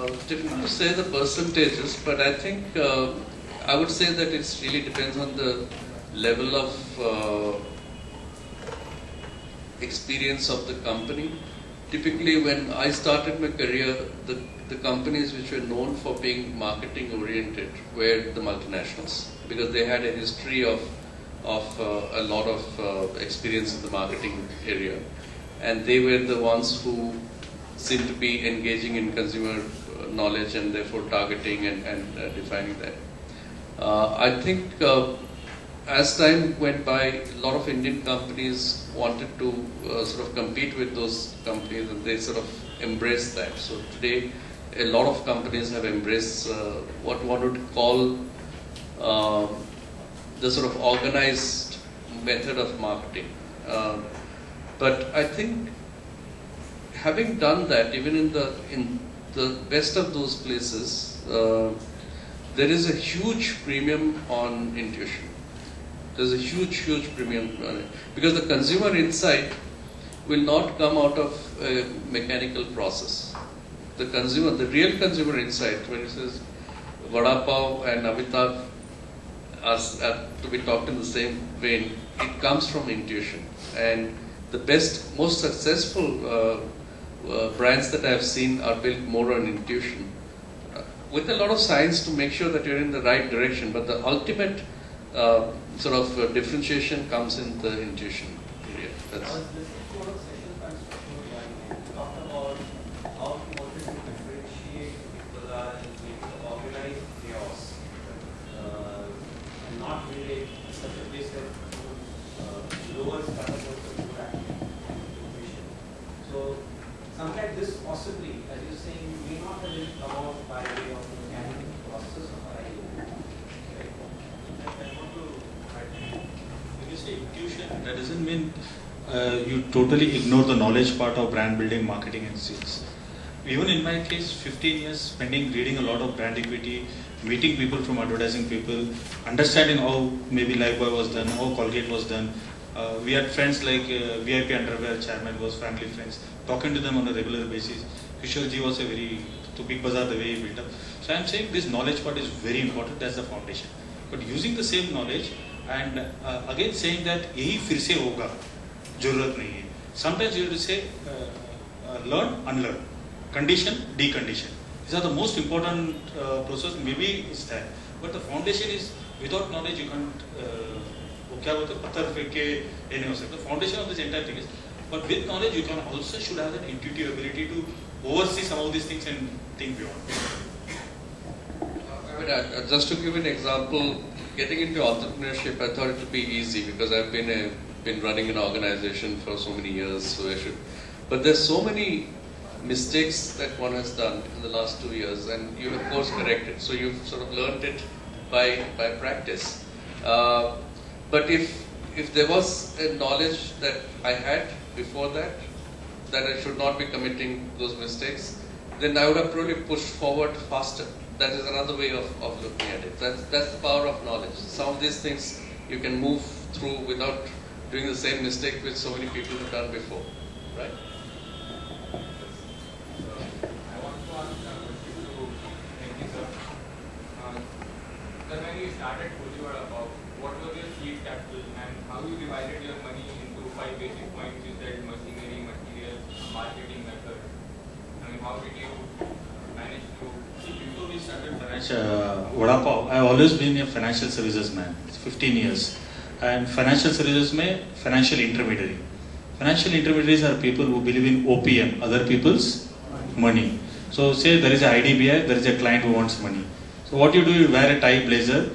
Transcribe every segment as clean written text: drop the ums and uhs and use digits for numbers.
Difficult to say the percentages, but I think I would say that it really depends on the level of experience of the company. Typically, when I started my career, the companies which were known for being marketing oriented were the multinationals, because they had a history of a lot of experience in the marketing area, and they were the ones who seemed to be engaging in consumer knowledge and therefore targeting and defining that. I think as time went by, a lot of Indian companies wanted to sort of compete with those companies, and they sort of embraced that. So today, a lot of companies have embraced what one would call the sort of organized method of marketing. But I think having done that, even in the best of those places, there is a huge premium on intuition. There's a huge premium on it, because the consumer insight will not come out of a mechanical process. The real consumer insight, when it says Vada Pav and Amitabh are to be talked in the same vein, it comes from intuition. And the best, most successful brands that I have seen are built more on intuition, with a lot of science to make sure that you're in the right direction. But the ultimate sort of differentiation comes in the intuition area. That's talked about how important to differentiate people are in the organized chaos, and not relate such a place that lower startup of intuition. So something like this possibly, as you're saying, may not have been come out by way of mechanical process of our idea. When you say intuition, that doesn't mean you totally ignore the knowledge part of brand building, marketing and sales. Even in my case, 15 years spending reading a lot of brand equity, meeting people from advertising people, understanding how maybe Lifebuoy was done, how Colgate was done. We had friends like VIP Underwear chairman was family friends, talking to them on a regular basis. Kishore ji was a very, to Big Bazaar, the way he built up. So I am saying this knowledge part is very important, that's the foundation. But using the same knowledge and again saying that yahi fir se hoga, जरूरत नहीं है. Sometimes you have to say learn, unlearn, condition, decondition. These are the most important process. Maybe it's that, but the foundation is without knowledge you can't. वो क्या बोलते हैं पत्थर फेंक के ये नहीं हो सकता. The foundation of this entire thing is, but with knowledge you can also should have that intuitive ability to oversee some of these things and think beyond. Just to give an example, getting into entrepreneurship, I thought it would be easy because I've been running an organization for so many years, so I should. But there's so many mistakes that one has done in the last 2 years, and you of course corrected. So you've sort of learned it by practice. But if there was a knowledge that I had before that I should not be committing those mistakes, then I would have probably pushed forward faster. That is another way of looking at it. That's the power of knowledge. Some of these things you can move through without doing the same mistake which so many people have done before, right? I want to ask a question to Henry sir. Sir, when you started Goli Vada Pav, what was your seed capital and how you divided your money into 5 basic points? You said machinery, material, marketing method. I mean, how did you manage to? Before we started Vada Pav, I have always been a financial services man. It's 15 years. And financial services mein financial intermediary. Financial intermediaries are people who believe in OPM, other people's money. So say there is a IDBI, there is a client who wants money. So what you do, you wear a tie blazer,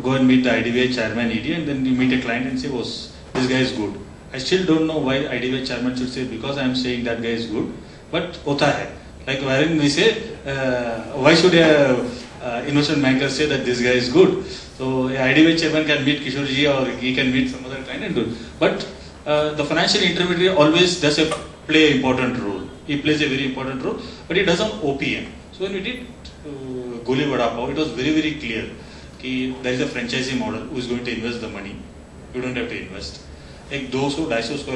go and meet the IDBI chairman ED, and then you meet a client and say, oh, this guy is good. I still don't know why IDBI chairman should say, because I am saying that guy is good, but hota hai. Like wherein we say, why should a investment banker say that this guy is good? So IDBI chairman can meet Kishore ji or he can meet some other client and do. But the financial intermediary always does play an important role. He plays a very important role, but he does on OPM. So when we did Goli Vada Pav, it was very clear that there is a franchisee model who is going to invest the money. You don't have to invest. Like 200-250